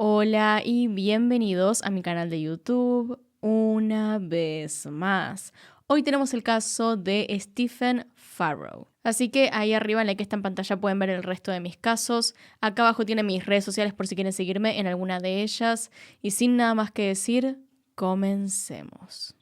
Hola y bienvenidos a mi canal de YouTube una vez más. Hoy tenemos el caso de Stephen Farrow. Así que ahí arriba en la que está en pantalla pueden ver el resto de mis casos. Acá abajo tienen mis redes sociales por si quieren seguirme en alguna de ellas. Y sin nada más que decir, comencemos.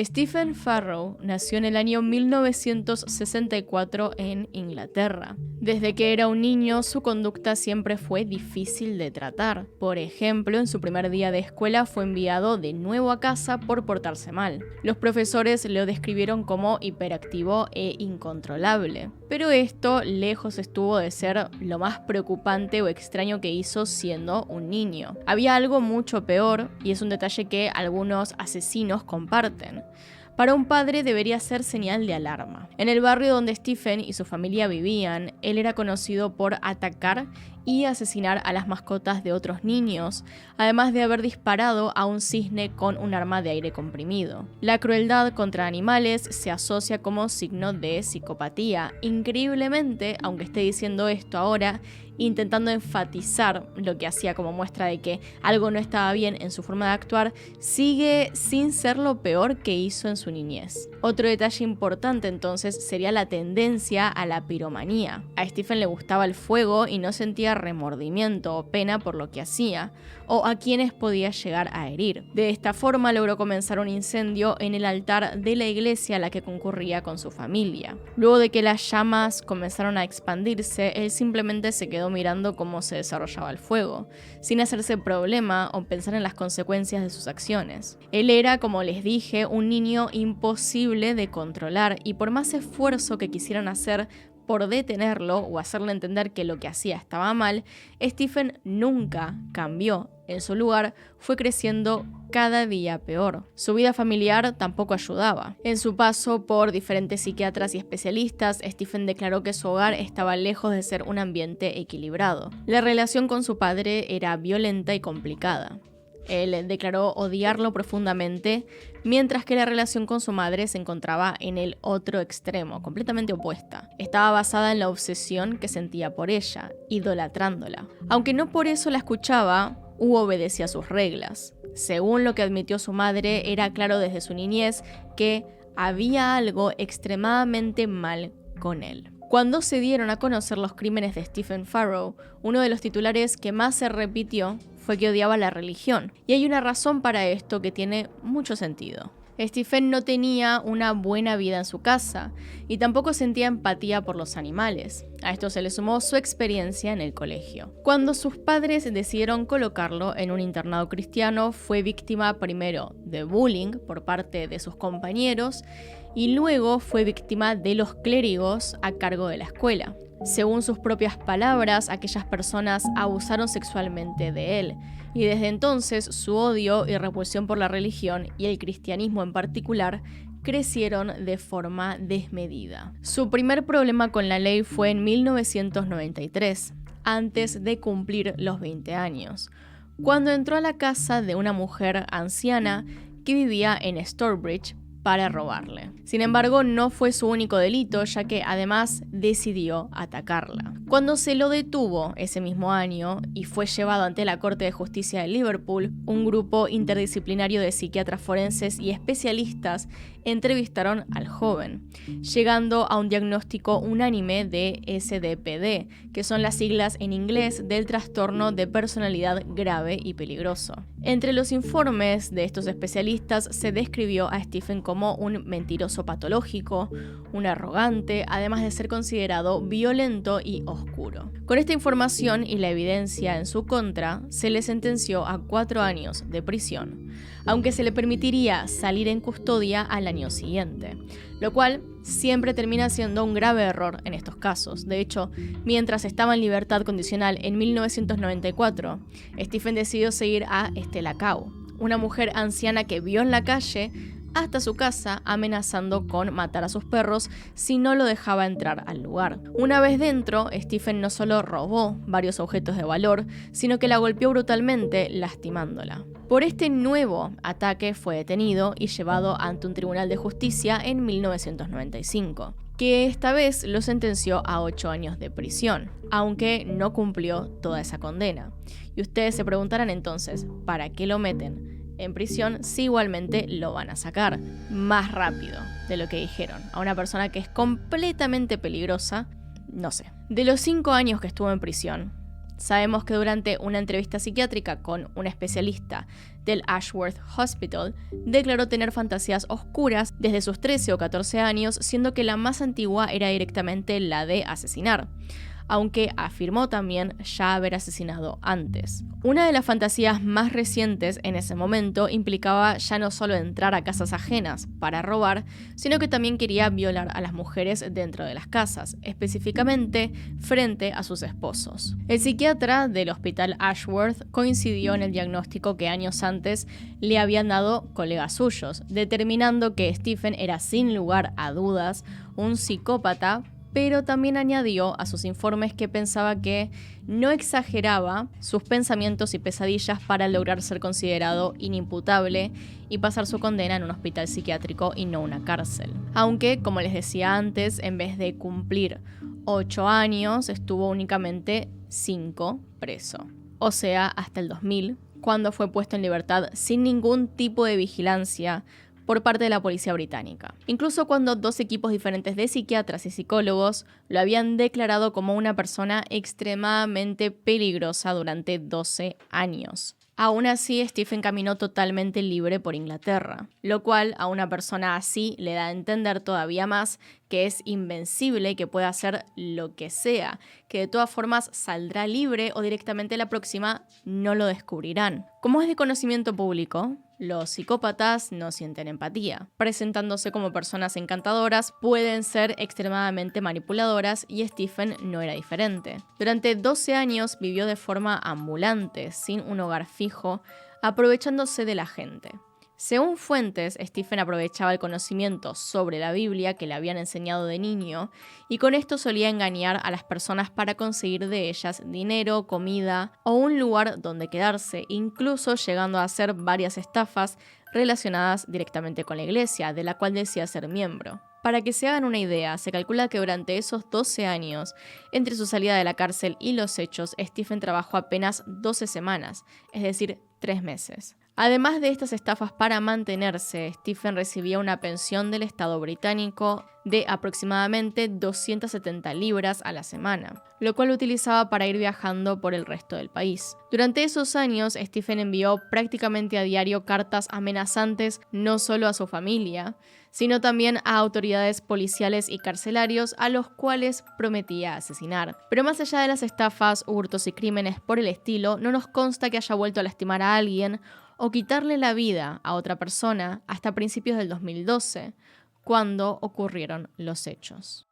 Stephen Farrow nació en el año 1964 en Inglaterra. Desde que era un niño, su conducta siempre fue difícil de tratar. Por ejemplo, en su primer día de escuela fue enviado de nuevo a casa por portarse mal. Los profesores lo describieron como hiperactivo e incontrolable. Pero esto lejos estuvo de ser lo más preocupante o extraño que hizo siendo un niño. Había algo mucho peor, y es un detalle que algunos asesinos comparten. Para un padre debería ser señal de alarma. En el barrio donde Stephen y su familia vivían, él era conocido por atacar y asesinar a las mascotas de otros niños, además de haber disparado a un cisne con un arma de aire comprimido. La crueldad contra animales se asocia como signo de psicopatía. Increíblemente, aunque esté diciendo esto ahora, intentando enfatizar lo que hacía como muestra de que algo no estaba bien en su forma de actuar, sigue sin ser lo peor que hizo en su niñez. Otro detalle importante entonces sería la tendencia a la piromanía. A Stephen le gustaba el fuego y no sentía remordimiento o pena por lo que hacía, o a quienes podía llegar a herir. De esta forma logró comenzar un incendio en el altar de la iglesia a la que concurría con su familia. Luego de que las llamas comenzaron a expandirse, él simplemente se quedó mirando cómo se desarrollaba el fuego, sin hacerse problema o pensar en las consecuencias de sus acciones. Él era, como les dije, un niño imposible de controlar, y por más esfuerzo que quisieran hacer por detenerlo o hacerle entender que lo que hacía estaba mal, Stephen nunca cambió. En su lugar, fue creciendo cada día peor. Su vida familiar tampoco ayudaba. En su paso por diferentes psiquiatras y especialistas, Stephen declaró que su hogar estaba lejos de ser un ambiente equilibrado. La relación con su padre era violenta y complicada. Él declaró odiarlo profundamente, mientras que la relación con su madre se encontraba en el otro extremo, completamente opuesta. Estaba basada en la obsesión que sentía por ella, idolatrándola. Aunque no por eso la escuchaba u obedecía sus reglas. Según lo que admitió su madre, era claro desde su niñez que había algo extremadamente mal con él. Cuando se dieron a conocer los crímenes de Stephen Farrow, uno de los titulares que más se repitió fue que odiaba la religión. Y hay una razón para esto que tiene mucho sentido. Stephen no tenía una buena vida en su casa y tampoco sentía empatía por los animales. A esto se le sumó su experiencia en el colegio. Cuando sus padres decidieron colocarlo en un internado cristiano, fue víctima primero de bullying por parte de sus compañeros y luego fue víctima de los clérigos a cargo de la escuela. Según sus propias palabras, aquellas personas abusaron sexualmente de él, y desde entonces su odio y repulsión por la religión, y el cristianismo en particular, crecieron de forma desmedida. Su primer problema con la ley fue en 1993, antes de cumplir los 20 años, cuando entró a la casa de una mujer anciana que vivía en Stourbridge para robarle. Sin embargo, no fue su único delito, ya que además decidió atacarla. Cuando se lo detuvo ese mismo año y fue llevado ante la Corte de Justicia de Liverpool, un grupo interdisciplinario de psiquiatras forenses y especialistas entrevistaron al joven, llegando a un diagnóstico unánime de SDP, que son las siglas en inglés del trastorno de personalidad grave y peligroso. Entre los informes de estos especialistas se describió a Stephen como un mentiroso patológico, un arrogante, además de ser considerado violento y oscuro. Con esta información y la evidencia en su contra, se le sentenció a 4 años de prisión, aunque se le permitiría salir en custodia al año siguiente, lo cual siempre termina siendo un grave error en estos casos. De hecho, mientras estaba en libertad condicional en 1994, Stephen decidió seguir a Stella Cow, una mujer anciana que vio en la calle hasta su casa, amenazando con matar a sus perros si no lo dejaba entrar al lugar. Una vez dentro, Stephen no solo robó varios objetos de valor, sino que la golpeó brutalmente, lastimándola. Por este nuevo ataque fue detenido y llevado ante un tribunal de justicia en 1995, que esta vez lo sentenció a 8 años de prisión, aunque no cumplió toda esa condena. Y ustedes se preguntarán entonces, ¿para qué lo meten en prisión si igualmente lo van a sacar más rápido de lo que dijeron? A una persona que es completamente peligrosa, no sé. De los 5 años que estuvo en prisión, sabemos que durante una entrevista psiquiátrica con un especialista del Ashworth Hospital, declaró tener fantasías oscuras desde sus 13 o 14 años, siendo que la más antigua era directamente la de asesinar, aunque afirmó también ya haber asesinado antes. Una de las fantasías más recientes en ese momento implicaba ya no solo entrar a casas ajenas para robar, sino que también quería violar a las mujeres dentro de las casas, específicamente frente a sus esposos. El psiquiatra del hospital Ashworth coincidió en el diagnóstico que años antes le habían dado colegas suyos, determinando que Stephen era sin lugar a dudas un psicópata, pero también añadió a sus informes que pensaba que no exageraba sus pensamientos y pesadillas para lograr ser considerado inimputable y pasar su condena en un hospital psiquiátrico y no una cárcel. Aunque, como les decía antes, en vez de cumplir 8 años, estuvo únicamente 5 preso. O sea, hasta el 2000, cuando fue puesto en libertad sin ningún tipo de vigilancia por parte de la policía británica. Incluso cuando 2 equipos diferentes de psiquiatras y psicólogos lo habían declarado como una persona extremadamente peligrosa durante 12 años. Aún así, Stephen caminó totalmente libre por Inglaterra, lo cual a una persona así le da a entender todavía más que es invencible y que puede hacer lo que sea, que de todas formas saldrá libre o directamente la próxima no lo descubrirán. Como es de conocimiento público, los psicópatas no sienten empatía. Presentándose como personas encantadoras, pueden ser extremadamente manipuladoras y Stephen no era diferente. Durante 12 años vivió de forma ambulante, sin un hogar fijo, aprovechándose de la gente. Según fuentes, Stephen aprovechaba el conocimiento sobre la Biblia que le habían enseñado de niño y con esto solía engañar a las personas para conseguir de ellas dinero, comida o un lugar donde quedarse, incluso llegando a hacer varias estafas relacionadas directamente con la iglesia, de la cual decía ser miembro. Para que se hagan una idea, se calcula que durante esos 12 años, entre su salida de la cárcel y los hechos, Stephen trabajó apenas 12 semanas, es decir, 3 meses. Además de estas estafas para mantenerse, Stephen recibía una pensión del Estado británico de aproximadamente 270 libras a la semana, lo cual utilizaba para ir viajando por el resto del país. Durante esos años, Stephen envió prácticamente a diario cartas amenazantes no solo a su familia, sino también a autoridades policiales y carcelarios a los cuales prometía asesinar. Pero más allá de las estafas, hurtos y crímenes por el estilo, no nos consta que haya vuelto a lastimar a alguien o quitarle la vida a otra persona hasta principios del 2012, cuando ocurrieron los hechos.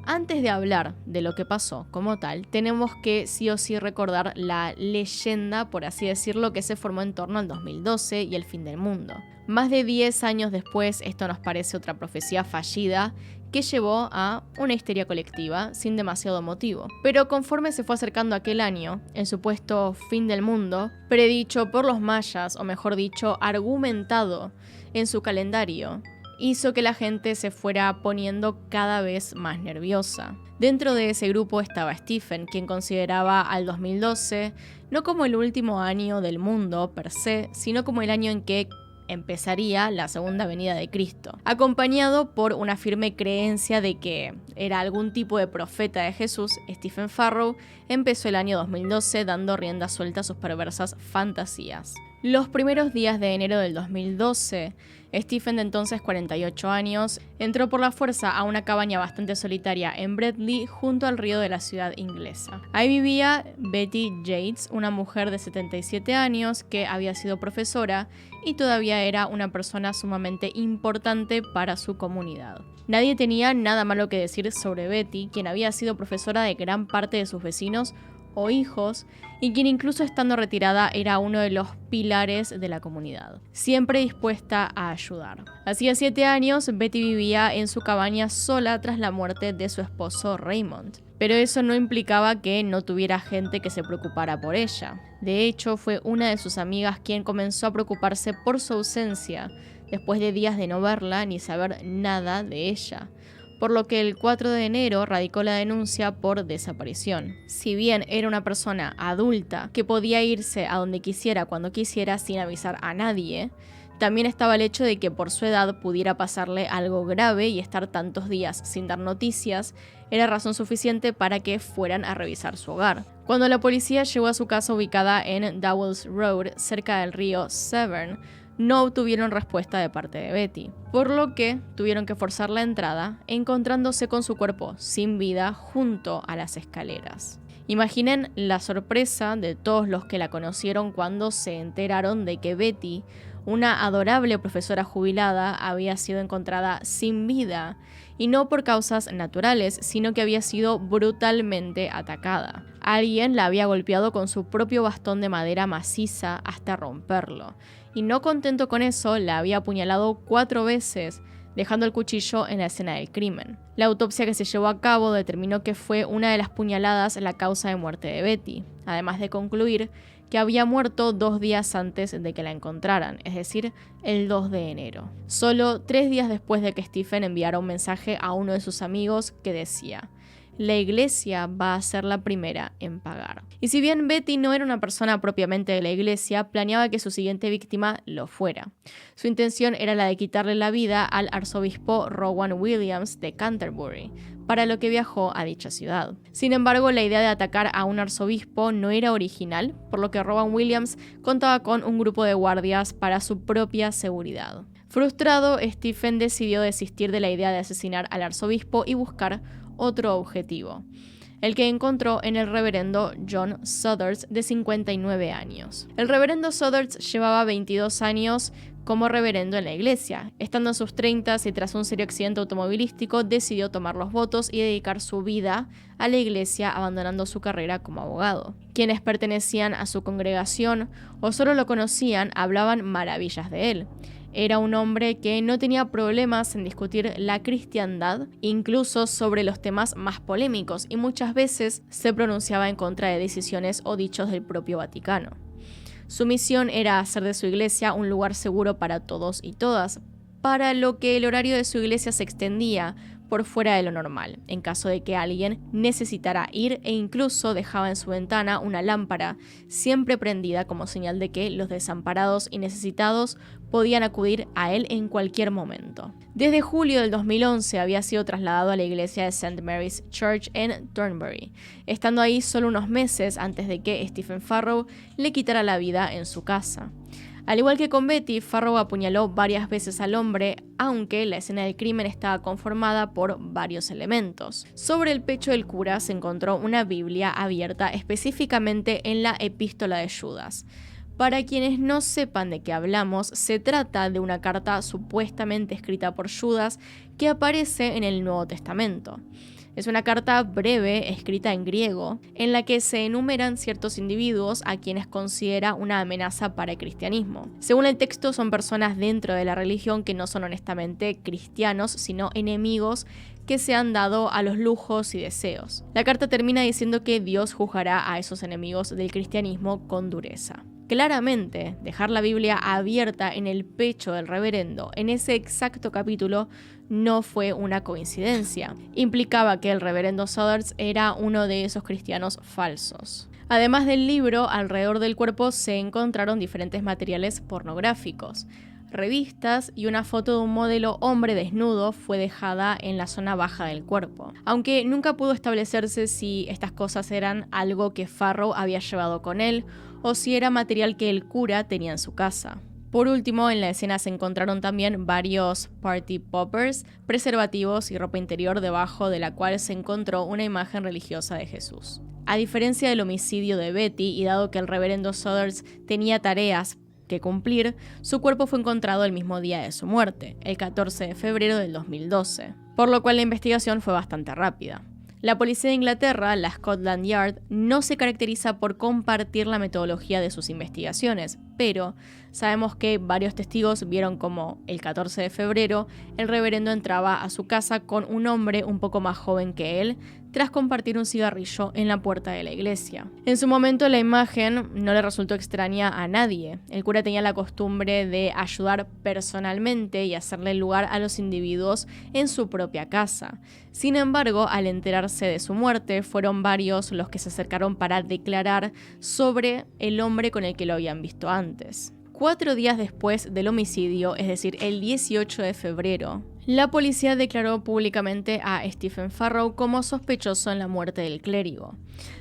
Antes de hablar de lo que pasó como tal, tenemos que sí o sí recordar la leyenda, por así decirlo, que se formó en torno al 2012 y el fin del mundo. Más de 10 años después, esto nos parece otra profecía fallida que llevó a una histeria colectiva sin demasiado motivo. Pero conforme se fue acercando aquel año, el supuesto fin del mundo, predicho por los mayas, o mejor dicho, argumentado en su calendario, hizo que la gente se fuera poniendo cada vez más nerviosa. Dentro de ese grupo estaba Stephen, quien consideraba al 2012 no como el último año del mundo per se, sino como el año en que empezaría la segunda venida de Cristo, acompañado por una firme creencia de que era algún tipo de profeta de Jesús. Stephen Farrow empezó el año 2012 dando rienda suelta a sus perversas fantasías. Los primeros días de enero del 2012, Stephen, de entonces 48 años, entró por la fuerza a una cabaña bastante solitaria en Bradley, junto al río de la ciudad inglesa. Ahí vivía Betty Yates, una mujer de 77 años que había sido profesora y todavía era una persona sumamente importante para su comunidad. Nadie tenía nada malo que decir sobre Betty, quien había sido profesora de gran parte de sus vecinos o hijos, y quien incluso estando retirada era uno de los pilares de la comunidad, siempre dispuesta a ayudar. Hacía 7 años, Betty vivía en su cabaña sola tras la muerte de su esposo Raymond, pero eso no implicaba que no tuviera gente que se preocupara por ella. De hecho, fue una de sus amigas quien comenzó a preocuparse por su ausencia, después de días de no verla ni saber nada de ella, por lo que el 4 de enero radicó la denuncia por desaparición. Si bien era una persona adulta que podía irse a donde quisiera cuando quisiera sin avisar a nadie, también estaba el hecho de que por su edad pudiera pasarle algo grave y estar tantos días sin dar noticias era razón suficiente para que fueran a revisar su hogar. Cuando la policía llegó a su casa ubicada en Dowells Road, cerca del río Severn, no obtuvieron respuesta de parte de Betty, por lo que tuvieron que forzar la entrada, encontrándose con su cuerpo sin vida junto a las escaleras. Imaginen la sorpresa de todos los que la conocieron cuando se enteraron de que Betty, una adorable profesora jubilada, había sido encontrada sin vida, y no por causas naturales, sino que había sido brutalmente atacada. Alguien la había golpeado con su propio bastón de madera maciza hasta romperlo, y no contento con eso, la había apuñalado 4 veces, dejando el cuchillo en la escena del crimen. La autopsia que se llevó a cabo determinó que fue una de las puñaladas la causa de muerte de Betty, además de concluir que había muerto 2 días antes de que la encontraran, es decir, el 2 de enero. Solo 3 días después de que Stephen enviara un mensaje a uno de sus amigos que decía: la iglesia va a ser la primera en pagar. Y si bien Betty no era una persona propiamente de la iglesia, planeaba que su siguiente víctima lo fuera. Su intención era la de quitarle la vida al arzobispo Rowan Williams de Canterbury, para lo que viajó a dicha ciudad. Sin embargo, la idea de atacar a un arzobispo no era original, por lo que Rowan Williams contaba con un grupo de guardias para su propia seguridad. Frustrado, Stephen decidió desistir de la idea de asesinar al arzobispo y buscar otro objetivo, el que encontró en el reverendo John Sothers, de 59 años. El reverendo Sothers llevaba 22 años como reverendo en la iglesia. Estando en sus 30s y tras un serio accidente automovilístico, decidió tomar los votos y dedicar su vida a la iglesia, abandonando su carrera como abogado. Quienes pertenecían a su congregación o solo lo conocían hablaban maravillas de él. Era un hombre que no tenía problemas en discutir la cristiandad, incluso sobre los temas más polémicos, y muchas veces se pronunciaba en contra de decisiones o dichos del propio Vaticano. Su misión era hacer de su iglesia un lugar seguro para todos y todas, para lo que el horario de su iglesia se extendía por fuera de lo normal, en caso de que alguien necesitara ir, e incluso dejaba en su ventana una lámpara siempre prendida como señal de que los desamparados y necesitados podían acudir a él en cualquier momento. Desde julio del 2011 había sido trasladado a la iglesia de St. Mary's Church en Turnberry, estando ahí solo unos meses antes de que Stephen Farrow le quitara la vida en su casa. Al igual que con Betty, Farrow apuñaló varias veces al hombre, aunque la escena del crimen estaba conformada por varios elementos. Sobre el pecho del cura se encontró una Biblia abierta, específicamente en la Epístola de Judas. Para quienes no sepan de qué hablamos, se trata de una carta supuestamente escrita por Judas que aparece en el Nuevo Testamento. Es una carta breve, escrita en griego, en la que se enumeran ciertos individuos a quienes considera una amenaza para el cristianismo. Según el texto, son personas dentro de la religión que no son honestamente cristianos, sino enemigos que se han dado a los lujos y deseos. La carta termina diciendo que Dios juzgará a esos enemigos del cristianismo con dureza. Claramente, dejar la Biblia abierta en el pecho del reverendo en ese exacto capítulo no fue una coincidencia. Implicaba que el reverendo Sothers era uno de esos cristianos falsos. Además del libro, alrededor del cuerpo se encontraron diferentes materiales pornográficos. Revistas y una foto de un modelo hombre desnudo fue dejada en la zona baja del cuerpo, aunque nunca pudo establecerse si estas cosas eran algo que Farrow había llevado con él o si era material que el cura tenía en su casa. Por último, en la escena se encontraron también varios party poppers, preservativos y ropa interior, debajo de la cual se encontró una imagen religiosa de Jesús. A diferencia del homicidio de Betty, y dado que el reverendo Sothers tenía tareas que cumplir, su cuerpo fue encontrado el mismo día de su muerte, el 14 de febrero del 2012, por lo cual la investigación fue bastante rápida. La policía de Inglaterra, la Scotland Yard, no se caracteriza por compartir la metodología de sus investigaciones, pero sabemos que varios testigos vieron como el 14 de febrero el reverendo entraba a su casa con un hombre un poco más joven que él, tras compartir un cigarrillo en la puerta de la iglesia. En su momento la imagen no le resultó extraña a nadie. El cura tenía la costumbre de ayudar personalmente y hacerle lugar a los individuos en su propia casa. Sin embargo, al enterarse de su muerte, fueron varios los que se acercaron para declarar sobre el hombre con el que lo habían visto antes. 4 días después del homicidio, es decir, el 18 de febrero, la policía declaró públicamente a Stephen Farrow como sospechoso en la muerte del clérigo,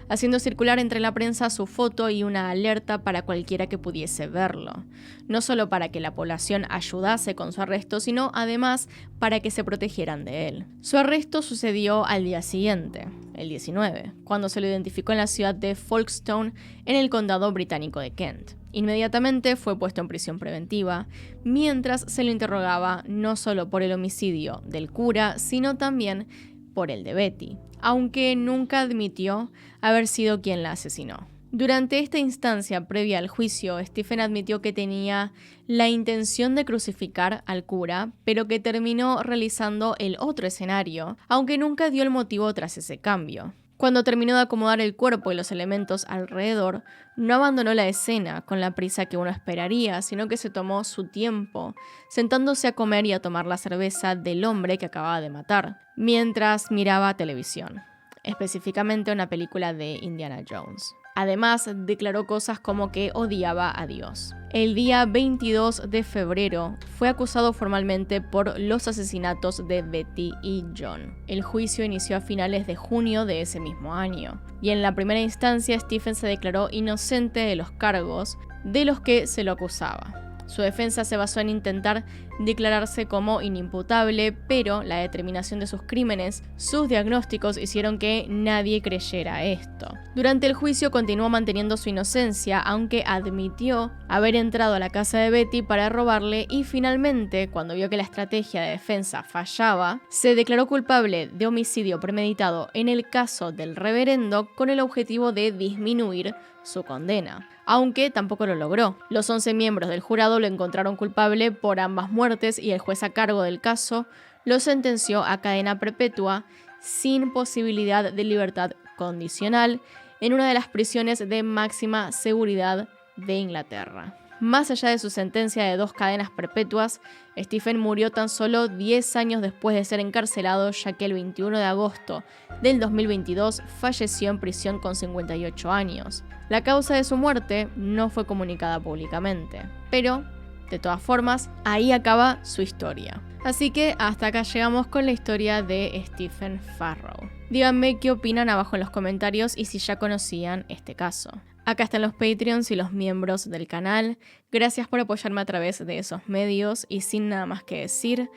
haciendo circular entre la prensa su foto y una alerta para cualquiera que pudiese verlo. No solo para que la población ayudase con su arresto, sino además para que se protegieran de él. Su arresto sucedió al día siguiente, el 19, cuando se lo identificó en la ciudad de Folkestone, en el condado británico de Kent. Inmediatamente fue puesto en prisión preventiva, mientras se lo interrogaba no solo por el homicidio del cura, sino también por el de Betty, aunque nunca admitió haber sido quien la asesinó. Durante esta instancia previa al juicio, Stephen admitió que tenía la intención de crucificar al cura, pero que terminó realizando el otro escenario, aunque nunca dio el motivo tras ese cambio. Cuando terminó de acomodar el cuerpo y los elementos alrededor, no abandonó la escena con la prisa que uno esperaría, sino que se tomó su tiempo, sentándose a comer y a tomar la cerveza del hombre que acababa de matar, mientras miraba televisión, específicamente una película de Indiana Jones. Además, declaró cosas como que odiaba a Dios. El día 22 de febrero fue acusado formalmente por los asesinatos de Betty y John. El juicio inició a finales de junio de ese mismo año, y en la primera instancia Stephen se declaró inocente de los cargos de los que se lo acusaba. Su defensa se basó en intentar declararse como inimputable, pero la determinación de sus crímenes, sus diagnósticos hicieron que nadie creyera esto. Durante el juicio continuó manteniendo su inocencia, aunque admitió haber entrado a la casa de Betty para robarle y finalmente, cuando vio que la estrategia de defensa fallaba, se declaró culpable de homicidio premeditado en el caso del reverendo con el objetivo de disminuir su condena, aunque tampoco lo logró. Los 11 miembros del jurado lo encontraron culpable por ambas muertes y el juez a cargo del caso lo sentenció a cadena perpetua sin posibilidad de libertad condicional en una de las prisiones de máxima seguridad de Inglaterra. Más allá de su sentencia de 2 cadenas perpetuas, Stephen murió tan solo 10 años después de ser encarcelado, ya que el 21 de agosto del 2022 falleció en prisión con 58 años. La causa de su muerte no fue comunicada públicamente, pero, de todas formas, ahí acaba su historia. Así que hasta acá llegamos con la historia de Stephen Farrow. Díganme qué opinan abajo en los comentarios y si ya conocían este caso. Acá están los Patreons y los miembros del canal. Gracias por apoyarme a través de esos medios y sin nada más que decir.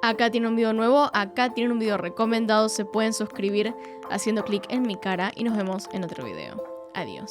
Acá tiene un video nuevo, acá tienen un video recomendado, se pueden suscribir haciendo clic en mi cara y nos vemos en otro video. Adiós.